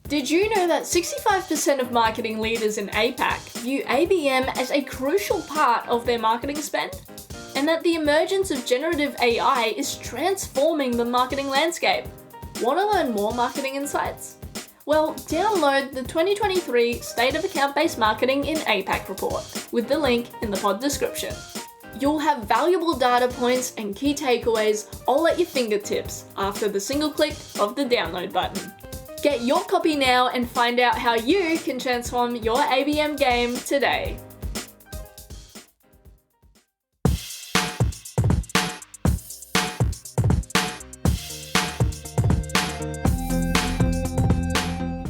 Did you know that 65% of marketing leaders in APAC view ABM as a crucial part of their marketing spend? And that the emergence of generative AI is transforming the marketing landscape? Want to learn more marketing insights? Well, download the 2023 State of Account-Based Marketing in APAC report with the link in the pod description. You'll have valuable data points and key takeaways all at your fingertips after the single click of the download button. Get your copy now and find out how you can transform your ABM game today.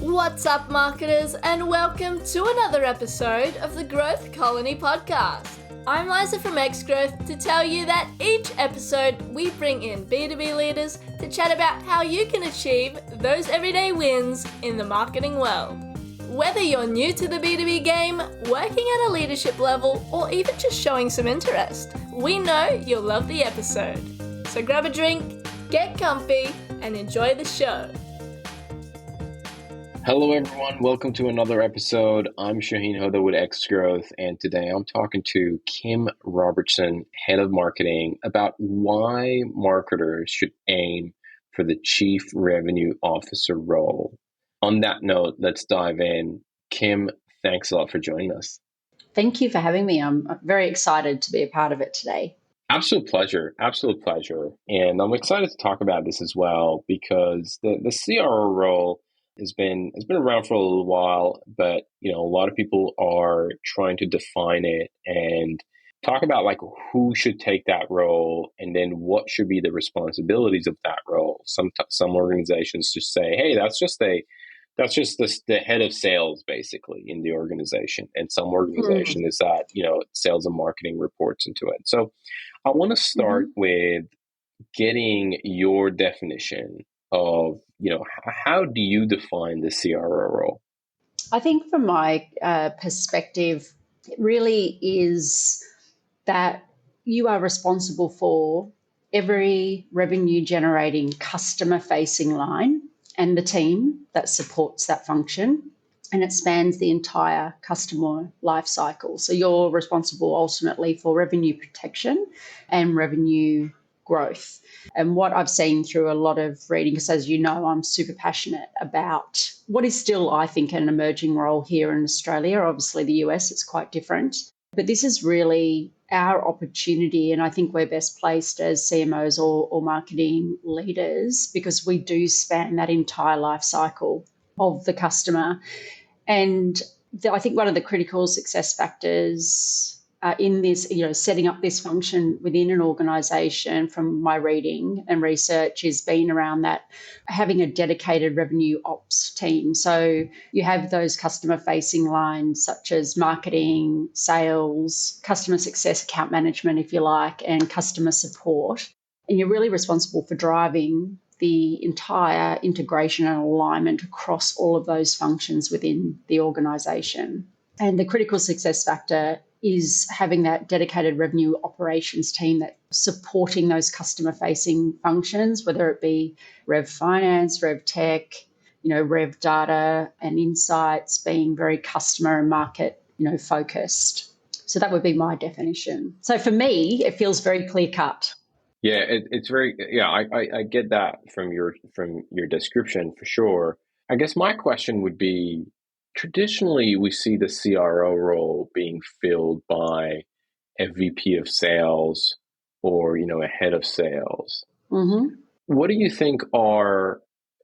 What's up, marketers, and welcome to another episode of the Growth Colony podcast. I'm Liza from Xgrowth to tell you that each episode we bring in B2B leaders to chat about how you can achieve those everyday wins in the marketing world. Whether you're new to the B2B game, working at a leadership level, or even just showing some interest, we know you'll love the episode. So grab a drink, get comfy, and enjoy the show. Hello everyone, welcome to another episode. I'm Shaheen Hoda with Xgrowth, and today I'm talking to Kim Robertson, Head of Marketing, about why marketers should aim for the Chief Revenue Officer role. On that note, let's dive in. Kim, thanks a lot for joining us. Thank you for having me. I'm very excited to be a part of it today. Absolute pleasure. And I'm excited to talk about this as well because the CRO role has been around for a little while, but a lot of people are trying to define it and talk about like who should take that role and then what should be the responsibilities of that role. Some organizations just say, hey, that's just the head of sales basically in the organization, and some organization is that sales and marketing reports into it. So I want to start with getting your definition of how do you define the CRO role? I think from my perspective, it really is that you are responsible for every revenue generating customer facing line and the team that supports that function. And it spans the entire customer life cycle. So you're responsible ultimately for revenue protection and revenue growth. And what I've seen through a lot of reading, because as you know, I'm super passionate about what is still, I think, an emerging role here in Australia. Obviously, the US, it's quite different. But this is really our opportunity. And I think we're best placed as CMOs or marketing leaders because we do span that entire life cycle of the customer. And I think one of the critical success factors in this, setting up this function within an organisation from my reading and research has been around that having a dedicated revenue ops team. So you have those customer facing lines such as marketing, sales, customer success, account management, if you like, and customer support. And you're really responsible for driving the entire integration and alignment across all of those functions within the organisation. And the critical success factor is having that dedicated revenue operations team that's supporting those customer-facing functions, whether it be Rev Finance, Rev Tech, Rev Data and Insights, being very customer and market, focused. So that would be my definition. So for me, it feels very clear-cut. Yeah, it's very, I get that from your description for sure. I guess my question would be, traditionally, we see the CRO role being filled by a VP of sales or, a head of sales. Mm-hmm. What do you think are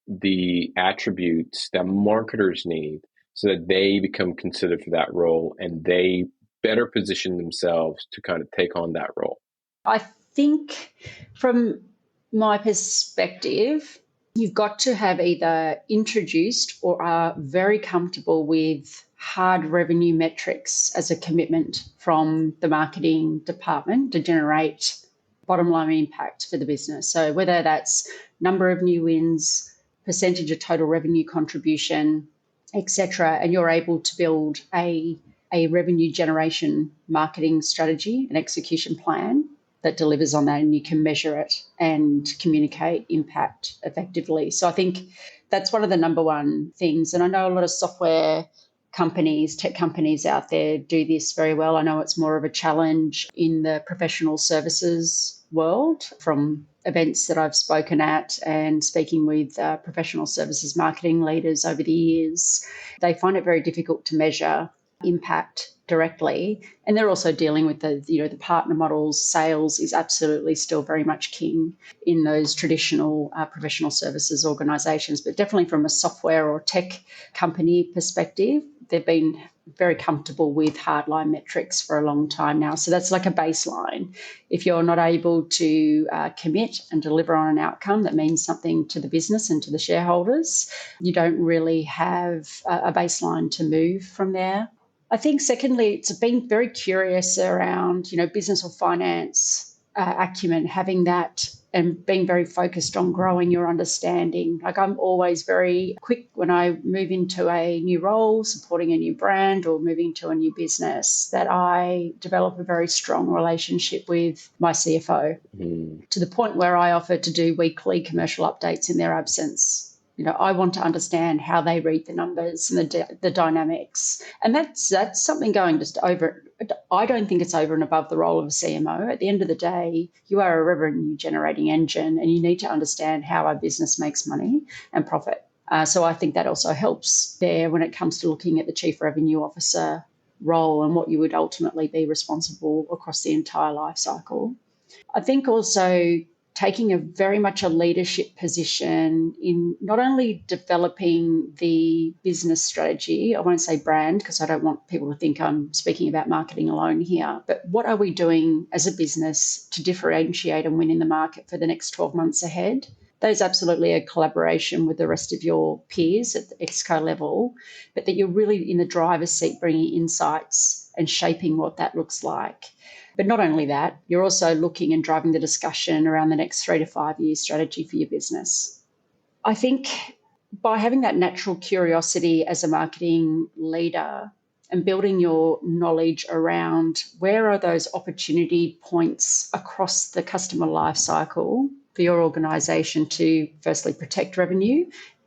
the attributes that marketers need so that they become considered for that role and they better position themselves to kind of take on that role? I think from my perspective, you've got to have either introduced or are very comfortable with hard revenue metrics as a commitment from the marketing department to generate bottom line impact for the business. So whether that's number of new wins, percentage of total revenue contribution, etc., and you're able to build a revenue generation marketing strategy, an execution plan that delivers on that, and you can measure it and communicate impact effectively. So I think That's one of the number one things. And I know a lot of software companies, tech companies out there do this very well. I know it's more of a challenge in the professional services world from events that I've spoken at and speaking with professional services marketing leaders over the years. They find it very difficult to measure impact directly, and they're also dealing with the partner models. Sales is absolutely still very much king in those traditional professional services organizations, but definitely from a software or tech company perspective, they've been very comfortable with hardline metrics for a long time now. So that's like a baseline. If you're not able to commit and deliver on an outcome that means something to the business and to the shareholders, you don't really have a baseline to move from there. I think secondly, it's been very curious around, business or finance acumen, having that and being very focused on growing your understanding. Like I'm always very quick when I move into a new role, supporting a new brand or moving to a new business, that I develop a very strong relationship with my CFO to the point where I offer to do weekly commercial updates in their absence. I want to understand how they read the numbers and the dynamics. And that's something going just over. I don't think it's over and above the role of a CMO. At the end of the day, you are a revenue generating engine and you need to understand how our business makes money and profit. So I think that also helps there when it comes to looking at the chief revenue officer role and what you would ultimately be responsible across the entire life cycle. I think also taking a very much a leadership position in not only developing the business strategy, I won't say brand because I don't want people to think I'm speaking about marketing alone here, but what are we doing as a business to differentiate and win in the market for the next 12 months ahead? That is absolutely a collaboration with the rest of your peers at the exco level, but that you're really in the driver's seat bringing insights and shaping what that looks like. But not only that, you're also looking and driving the discussion around the next 3 to 5 year strategy for your business. I think by having that natural curiosity as a marketing leader and building your knowledge around where are those opportunity points across the customer life cycle for your organisation to firstly protect revenue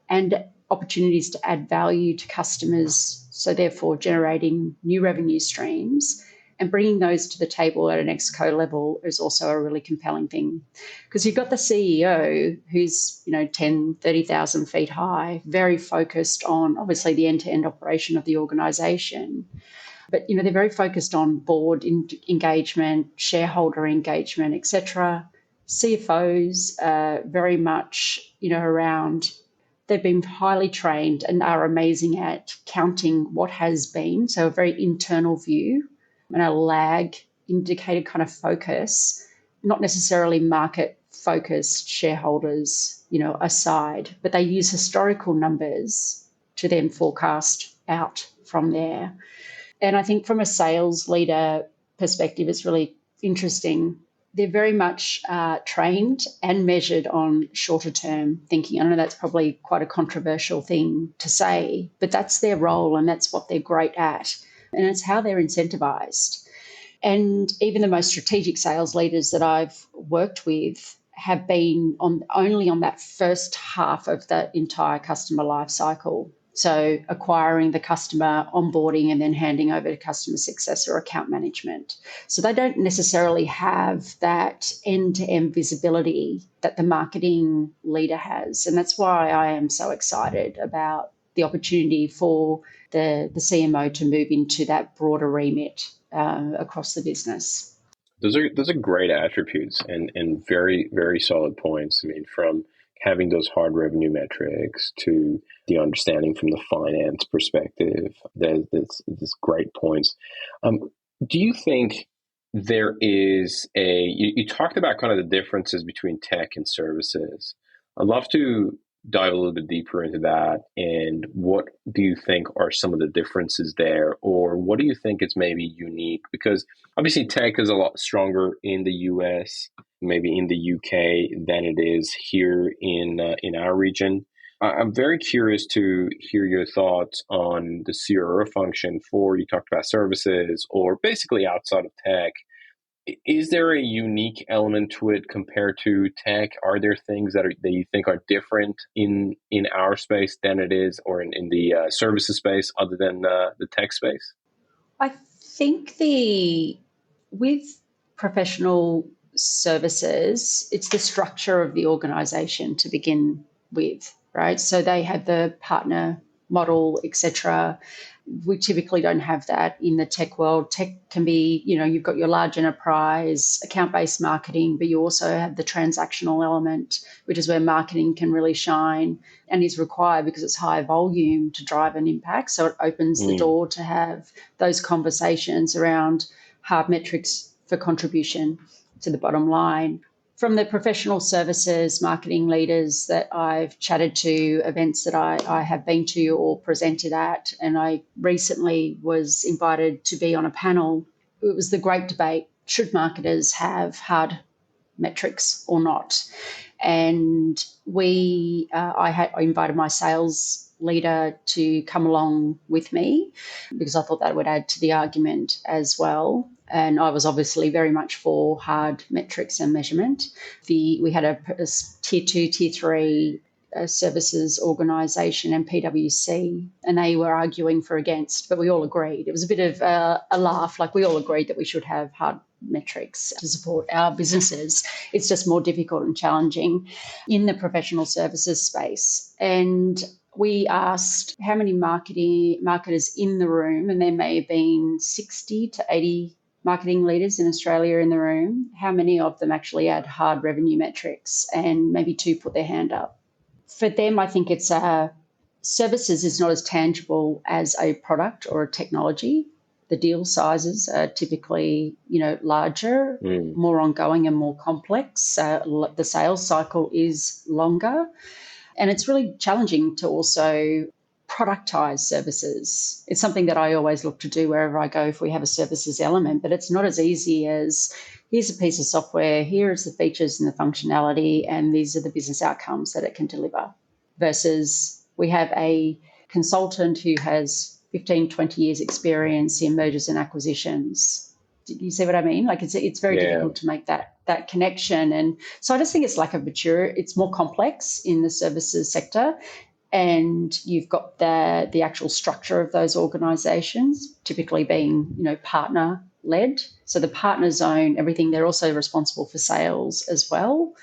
and opportunities to add value to customers, so therefore generating new revenue streams, and bringing those to the table at an exco level is also a really compelling thing. Because you've got the CEO who's, 10, 30,000 feet high, very focused on obviously the end-to-end operation of the organisation. But, they're very focused on board engagement, shareholder engagement, etc. CFOs are very much, around, they've been highly trained and are amazing at counting what has been, so a very internal view and a lag indicated kind of focus, not necessarily market focused shareholders, aside, but they use historical numbers to then forecast out from there. And I think from a sales leader perspective, it's really interesting. They're very much trained and measured on shorter term thinking. I know that's probably quite a controversial thing to say, but that's their role and that's what they're great at. And it's how they're incentivized. And even the most strategic sales leaders that I've worked with have been only on that first half of the entire customer life cycle. So acquiring the customer, onboarding, and then handing over to customer success or account management. So they don't necessarily have that end-to-end visibility that the marketing leader has. And that's why I am so excited about the opportunity for the CMO to move into that broader remit across the business. Those are great attributes and very, very solid points. I mean, from having those hard revenue metrics to the understanding from the finance perspective, there's great points. Do you think there is you talked about kind of the differences between tech and services. I'd love to dive a little bit deeper into that. And what do you think are some of the differences there? Or what do you think is maybe unique? Because obviously tech is a lot stronger in the US, maybe in the UK than it is here in our region. I'm very curious to hear your thoughts on the CRO function for, you talked about services or basically outside of tech. Is there a unique element to it compared to tech? Are there things that you think are different in our space than it is, or in the services space, other than the tech space? I think with professional services, it's the structure of the organisation to begin with, right? So they have the partner model, etc. We typically don't have that in the tech world. Tech can be, you've got your large enterprise, account-based marketing, but you also have the transactional element, which is where marketing can really shine and is required because it's high volume to drive an impact. So it opens the door to have those conversations around hard metrics for contribution to the bottom line. From the professional services marketing leaders that I've chatted to, events that I have been to or presented at, and I recently was invited to be on a panel, it was the great debate, should marketers have hard metrics or not? And I invited my sales leader to come along with me because I thought that would add to the argument as well. And I was obviously very much for hard metrics and measurement. We had a tier 2, tier 3 services organisation and PwC, and they were arguing for against, but we all agreed. It was a bit of a laugh, like we all agreed that we should have hard metrics to support our businesses. It's just more difficult and challenging in the professional services space. And we asked how many marketers in the room, and there may have been 60 to 80 marketing leaders in Australia in the room, how many of them actually had hard revenue metrics, and maybe 2 put their hand up. For them, I think it's services is not as tangible as a product or a technology. The deal sizes are typically, larger, more ongoing and more complex. The sales cycle is longer. And it's really challenging to also productize services. It's something that I always look to do wherever I go if we have a services element, but it's not as easy as here's a piece of software, here is the features and the functionality, and these are the business outcomes that it can deliver. Versus we have a consultant who has 15, 20 years experience in mergers and acquisitions. Do you see what I mean? Like it's very difficult to make that connection. And so I just think it's it's more complex in the services sector. And you've got the actual structure of those organisations, typically being, partner-led. So the partners own everything. They're also responsible for sales as well.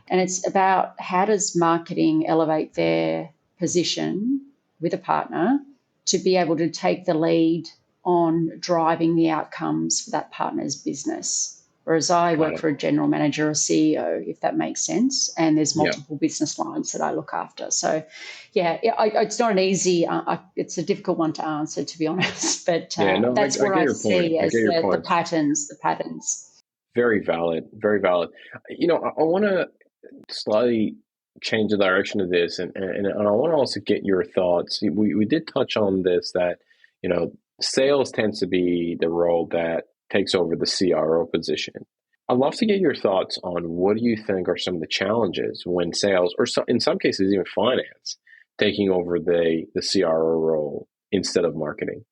And it's about how does marketing elevate their position with a partner to be able to take the lead on driving the outcomes for that partner's business. Whereas I work for a general manager or CEO, if that makes sense, and there's multiple business lines that I look after. So, it's not an easy, it's a difficult one to answer, to be honest, but that's what I see as the patterns. Very valid, very valid. I want to slightly change the direction of this, and I want to also get your thoughts. We did touch on this, that, sales tends to be the role that takes over the CRO position. I'd love to get your thoughts on what do you think are some of the challenges when sales, or in some cases even finance, taking over the CRO role instead of marketing?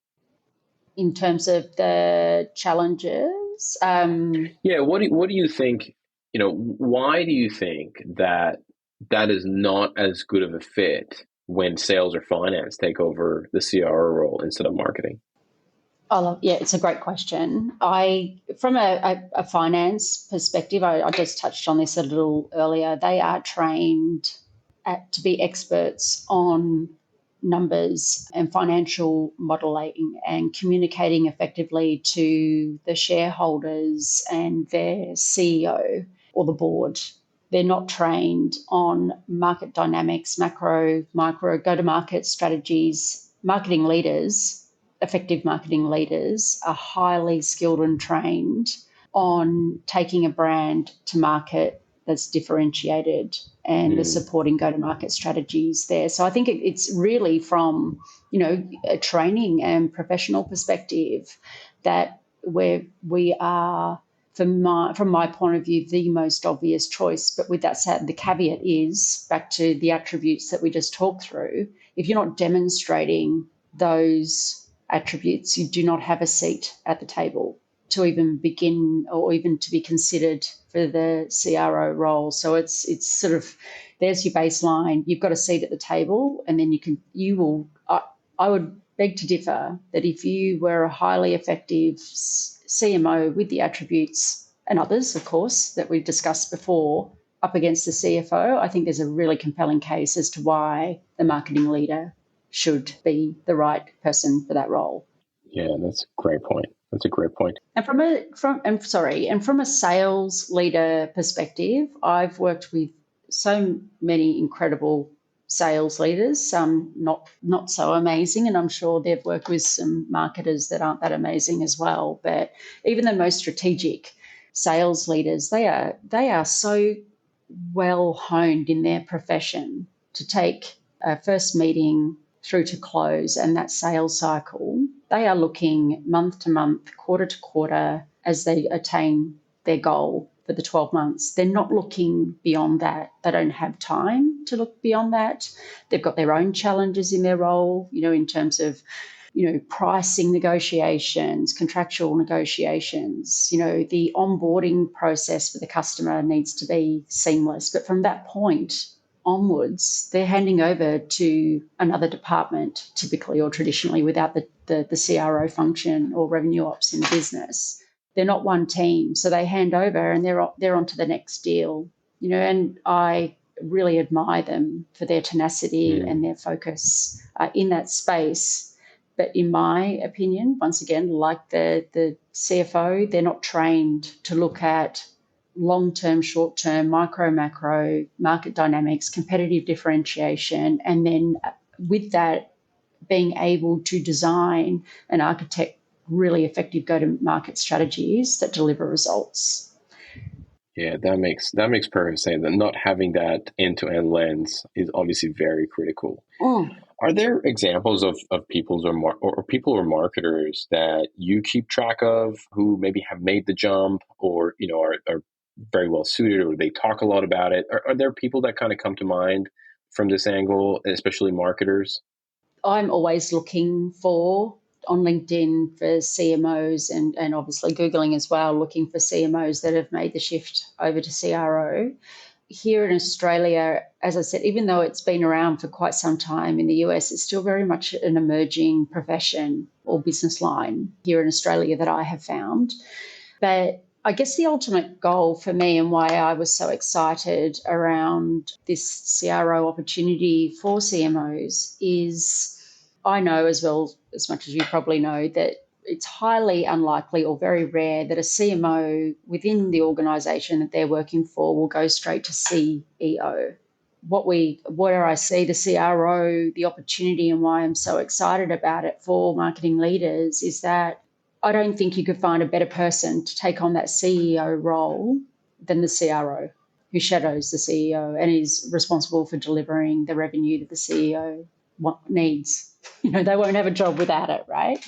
In terms of the challenges? What do you think, why do you think that is not as good of a fit when sales or finance take over the CRO role instead of marketing? It's a great question. From a finance perspective, I just touched on this a little earlier. They are trained to be experts on numbers and financial modelling and communicating effectively to the shareholders and their CEO or the board. They're not trained on market dynamics, macro, micro, go-to-market strategies. Effective marketing leaders are highly skilled and trained on taking a brand to market that's differentiated and the supporting go-to-market strategies there. So I think it's really from, a training and professional perspective that we are, from my point of view, the most obvious choice. But with that said, the caveat is back to the attributes that we just talked through. If you're not demonstrating those attributes, you do not have a seat at the table. to even begin or even to be considered for the CRO role. So it's sort of, there's your baseline. You've got a seat at the table, and then I would beg to differ that if you were a highly effective CMO with the attributes and others, of course, that we've discussed before, up against the CFO, I think there's a really compelling case as to why the marketing leader should be the right person for that role. Yeah, that's a great point. That's a great point. And from a sales leader perspective, I've worked with so many incredible sales leaders, some not so amazing, and I'm sure they've worked with some marketers that aren't that amazing as well. But even the most strategic sales leaders, they are so well honed in their profession to take a first meeting through to close and that sales cycle. They are looking month to month, quarter to quarter as they attain their goal for the 12 months. They're not looking beyond that. They don't have time to look beyond that. They've got their own challenges in their role, in terms of, pricing negotiations, contractual negotiations. The onboarding process for the customer needs to be seamless. But from that point onwards, they're handing over to another department, typically or traditionally, without the CRO function or revenue ops in the business. They're not one team, so they hand over and they're on to the next deal. And I really admire them for their tenacity and their focus in that space. But in my opinion, once again, like the CFO, they're not trained to look at long-term, short-term, micro, macro, market dynamics, competitive differentiation, and then with that, being able to design and architect really effective go-to-market strategies that deliver results. Yeah, that makes perfect sense. That not having that end-to-end lens is obviously very critical. Are there examples of people or marketers that you keep track of who maybe have made the jump, or are very well suited, or they talk a lot about it? Are there people that kind of come to mind from this angle, especially marketers? I'm always looking on LinkedIn for CMOs and obviously Googling as well, looking for CMOs that have made the shift over to CRO. Here in Australia, as I said, even though it's been around for quite some time, in the US, it's still very much an emerging profession or business line here in Australia that I have found. But I guess the ultimate goal for me, and why I was so excited around this CRO opportunity for CMOs, is I know as well, as much as you probably know, that it's highly unlikely or very rare that a CMO within the organisation that they're working for will go straight to CEO. Where I see the CRO, the opportunity, and why I'm so excited about it for marketing leaders is that I don't think you could find a better person to take on that CEO role than the CRO, who shadows the CEO and is responsible for delivering the revenue that the CEO needs. They won't have a job without it, right?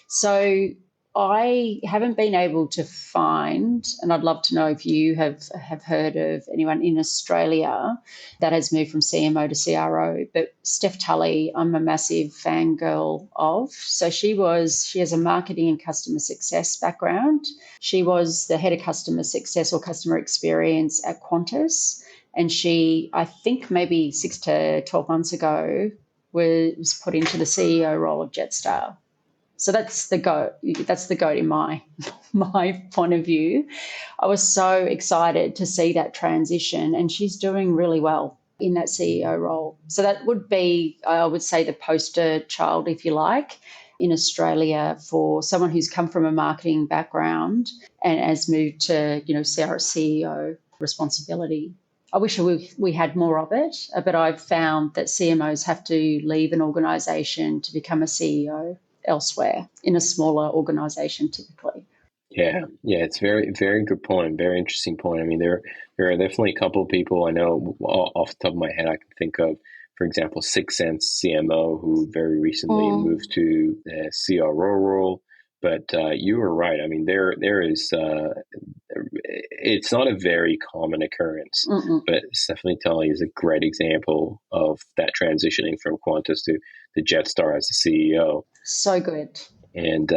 So I haven't been able to find, and I'd love to know if you have heard of anyone in Australia that has moved from CMO to CRO, but Steph Tully, I'm a massive fangirl of. So she has a marketing and customer success background. She was the head of customer success or customer experience at Qantas, and she, I think maybe 6 to 12 months ago, was put into the CEO role of Jetstar. So that's the GOAT. That's the GOAT in my point of view. I was so excited to see that transition, and she's doing really well in that CEO role. So that would be, I would say, the poster child, if you like, in Australia for someone who's come from a marketing background and has moved to, CEO responsibility. I wish we had more of it, but I've found that CMOs have to leave an organisation to become a CEO elsewhere in a smaller organisation typically. Yeah, it's very, very good point. Very interesting point. I mean, there are definitely a couple of people I know off the top of my head I can think of. For example, Sixth Sense CMO, who very recently moved to the CRO role. But you were right. I mean, there is. It's not a very common occurrence, but Stephanie Tully is a great example of that transitioning from Qantas to Jetstar as the CEO. So good. and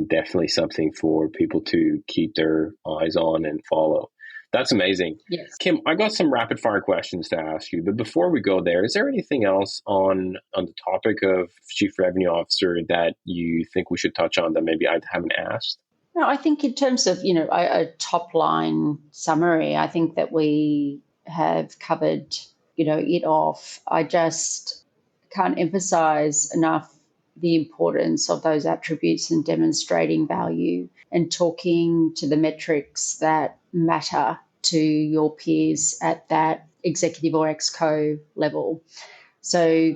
definitely something for people to keep their eyes on and follow. That's amazing. Yes. Kim, I got some rapid fire questions to ask you, but before we go there, is there anything else on the topic of Chief Revenue Officer that you think we should touch on that maybe I haven't asked? No, I think in terms of, a top line summary, I think that we have covered, it off. I just can't emphasize enough the importance of those attributes and demonstrating value and talking to the metrics that matter to your peers at that executive or exco level. So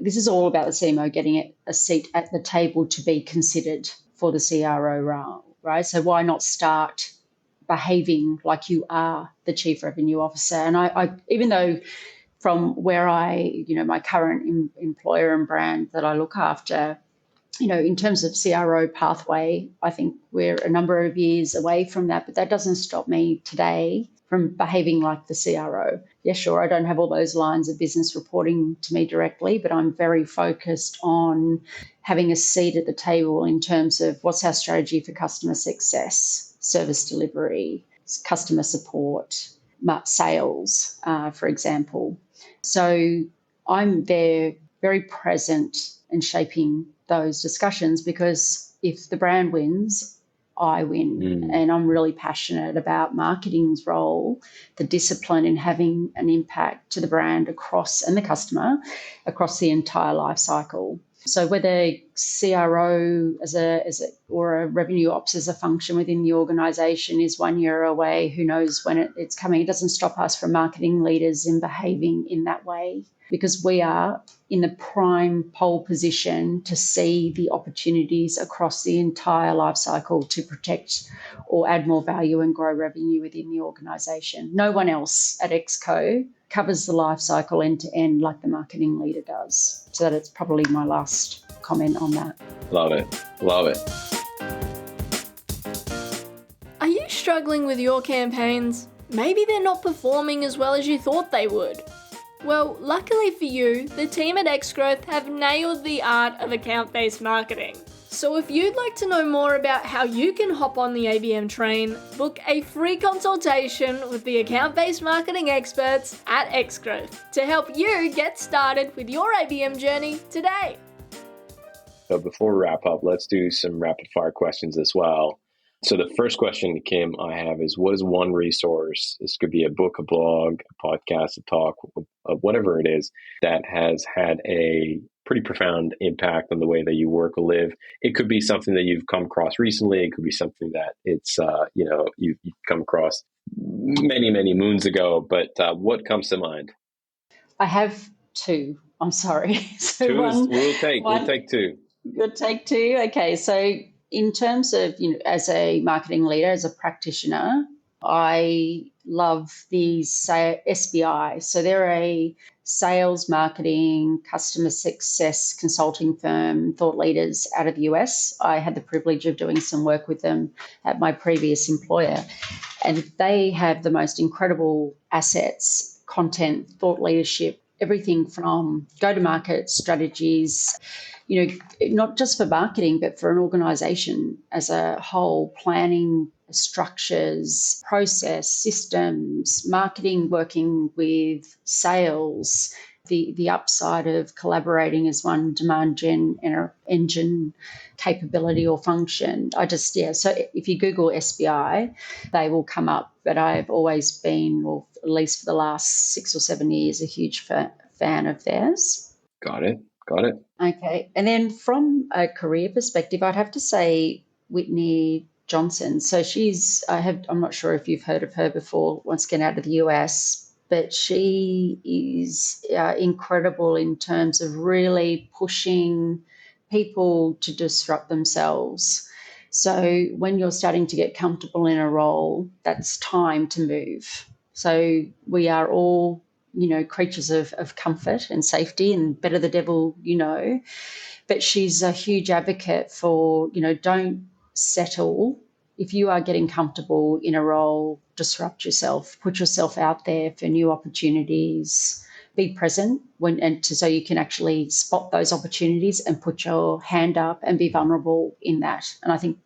This is all about the CMO getting a seat at the table to be considered for the CRO role, right? So why not start behaving like you are the Chief Revenue Officer? And I even though from where my current employer and brand that I look after, in terms of CRO pathway, I think we're a number of years away from that, but that doesn't stop me today from behaving like the CRO. Yeah, sure, I don't have all those lines of business reporting to me directly, but I'm very focused on having a seat at the table in terms of what's our strategy for customer success, service delivery, customer support, sales, for example. So I'm there very present and shaping those discussions, because if the brand wins, I win. And I'm really passionate about marketing's role, the discipline in having an impact to the brand and the customer across the entire life cycle. So whether CRO or a revenue ops as a function within the organisation is 1 year away, who knows when it's coming, it doesn't stop us from marketing leaders in behaving in that way, because we are in the prime pole position to see the opportunities across the entire life cycle to protect or add more value and grow revenue within the organisation. No one else at Exco covers the life cycle end to end like the marketing leader does. So that's probably my last comment on that. Love it. Love it. Are you struggling with your campaigns? Maybe they're not performing as well as you thought they would. Well, luckily for you, the team at Xgrowth have nailed the art of account-based marketing. So if you'd like to know more about how you can hop on the ABM train, book a free consultation with the account-based marketing experts at Xgrowth to help you get started with your ABM journey today. So before we wrap up, let's do some rapid fire questions as well. So the first question, Kim, I have is, what is one resource, this could be a book, a blog, a podcast, a talk, whatever it is, that has had a pretty profound impact on the way that you work or live? It could be something that you've come across recently. It could be something that you've come across many, many moons ago. But what comes to mind? I have two. I'm sorry. So we'll take two. You'll take two. Okay. So in terms of, as a marketing leader, as a practitioner, I love these SBI. So they're a sales, marketing, customer success consulting firm, thought leaders out of the US. I had the privilege of doing some work with them at my previous employer. And they have the most incredible assets, content, thought leadership, everything from go-to-market strategies, not just for marketing, but for an organisation as a whole, planning, structures, process, systems, marketing, working with sales, the upside of collaborating as one demand gen engine capability or function. So if you Google SBI, they will come up. But I've always been, or at least for the last 6 or 7 years, a huge fan of theirs. Got it. Okay. And then from a career perspective, I'd have to say Whitney Johnson. So I'm not sure if you've heard of her before, once again out of the US, but she is incredible in terms of really pushing people to disrupt themselves. So when you're starting to get comfortable in a role, that's time to move. So we are all creatures of comfort and safety, and better the devil, but she's a huge advocate for, don't settle. If you are getting comfortable in a role, disrupt yourself, put yourself out there for new opportunities, be present so you can actually spot those opportunities and put your hand up and be vulnerable in that. And I think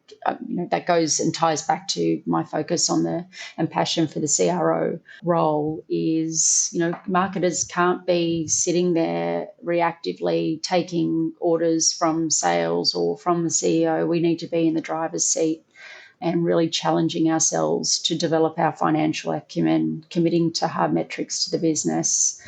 that goes and ties back to my focus on and passion for the CRO role is, marketers can't be sitting there reactively taking orders from sales or from the CEO. We need to be in the driver's seat and really challenging ourselves to develop our financial acumen, committing to hard metrics to the business,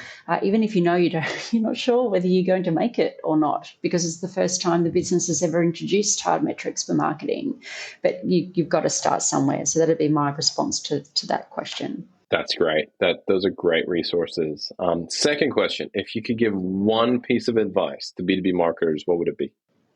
even if you're not sure whether you're going to make it or not, because it's the first time the business has ever introduced hard metrics for marketing. But you've got to start somewhere. So that'd be my response to that question. That's great. Those are great resources. Second question, if you could give one piece of advice to B2B marketers, what would it be?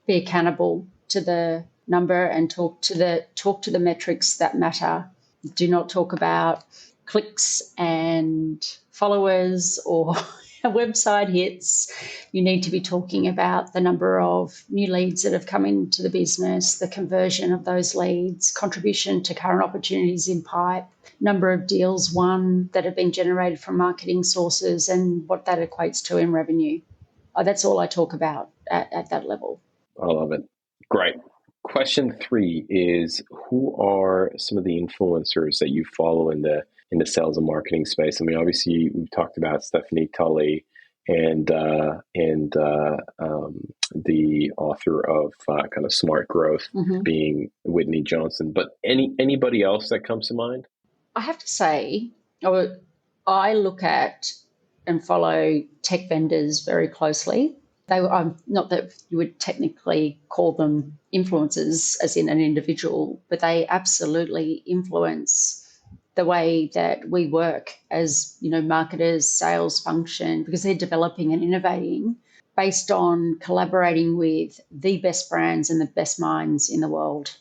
Be accountable to the number and talk to the metrics that matter. Do not talk about clicks and followers or website hits. You need to be talking about the number of new leads that have come into the business, the conversion of those leads, contribution to current opportunities in pipe, number of deals won that have been generated from marketing sources, and what that equates to in revenue. That's all I talk about at that level. I love it. Great. Question 3 is, who are some of the influencers that you follow in the sales and marketing space? I mean, obviously, we've talked about Stephanie Tully and the author of kind of Smart Growth, being Whitney Johnson. But anybody else that comes to mind? I have to say, I look at and follow tech vendors very closely. Not that you would technically call them influencers as in an individual, but they absolutely influence the way that we work as, marketers, sales function, because they're developing and innovating based on collaborating with the best brands and the best minds in the world.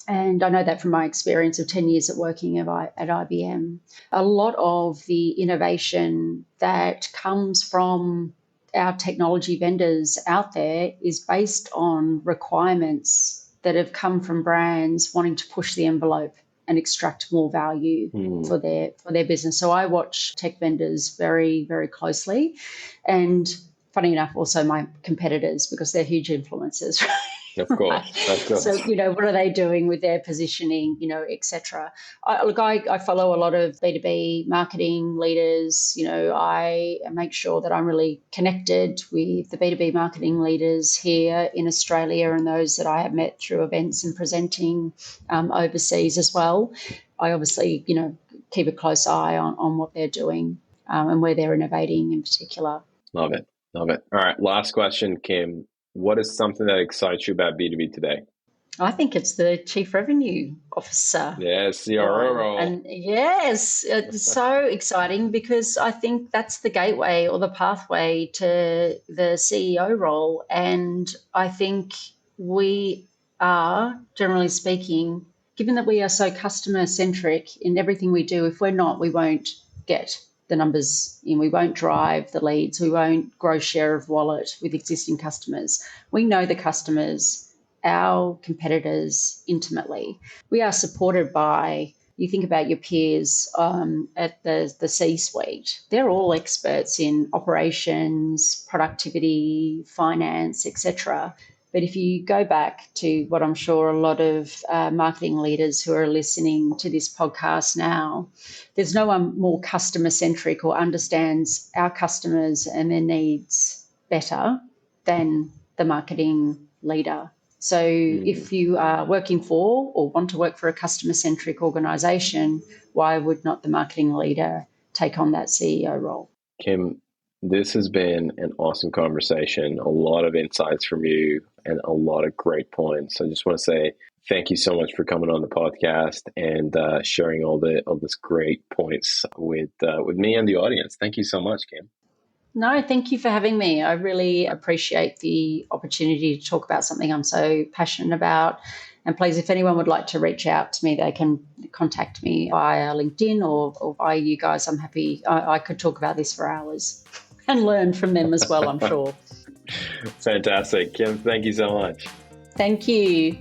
And I know that from my experience of 10 years at working at IBM. A lot of the innovation that comes from our technology vendors out there is based on requirements that have come from brands wanting to push the envelope and extract more value for their business. So I watch tech vendors very, very closely, and funny enough, also my competitors, because they're huge influencers. Of course. So, what are they doing with their positioning, et cetera. I follow a lot of B2B marketing leaders. I make sure that I'm really connected with the B2B marketing leaders here in Australia and those that I have met through events and presenting overseas as well. I obviously, keep a close eye on what they're doing and where they're innovating in particular. Love it. All right. Last question, Kim. What is something that excites you about B2B today? I think it's the Chief Revenue Officer. Yes, CRO role. And yes, it's so exciting because I think that's the gateway or the pathway to the CEO role. And I think we are, generally speaking, given that we are so customer-centric in everything we do, if we're not, we won't get the numbers in. We won't drive the leads. We won't grow share of wallet with existing customers. We know the customers, our competitors intimately. We are supported by, you think about your peers at the C-suite. They're all experts in operations, productivity, finance, etc. But if you go back to what I'm sure a lot of marketing leaders who are listening to this podcast now, there's no one more customer-centric or understands our customers and their needs better than the marketing leader. So if you are working for or want to work for a customer-centric organisation, why would not the marketing leader take on that CEO role? Kim, this has been an awesome conversation, a lot of insights from you and a lot of great points. I just want to say thank you so much for coming on the podcast and sharing all this great points with me and the audience. Thank you so much, Kim. No, thank you for having me. I really appreciate the opportunity to talk about something I'm so passionate about. And please, if anyone would like to reach out to me, they can contact me via LinkedIn or via you guys. I'm happy. I could talk about this for hours and learn from them as well, I'm sure. Fantastic. Kim, thank you so much. Thank you.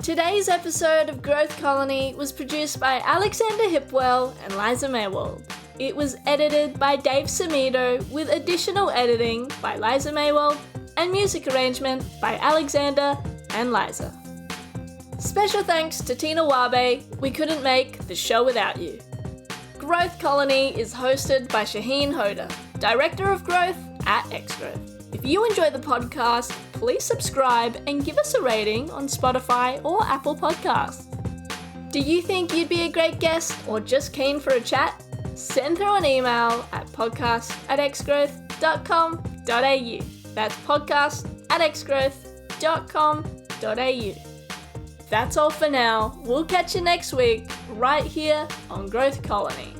Today's episode of Growth Colony was produced by Alexander Hipwell and Liza Maywald. It was edited by Dave Samito with additional editing by Liza Maywald and music arrangement by Alexander and Liza. Special thanks to Tina Wabe. We couldn't make the show without you. Growth Colony is hosted by Shaheen Hoda, Director of Growth at Xgrowth. If you enjoy the podcast, please subscribe and give us a rating on Spotify or Apple Podcasts. Do you think you'd be a great guest or just keen for a chat? Send through an email at podcast@xgrowth.com.au. That's podcast@xgrowth.com.au. That's all for now. We'll catch you next week, right here on Growth Colony.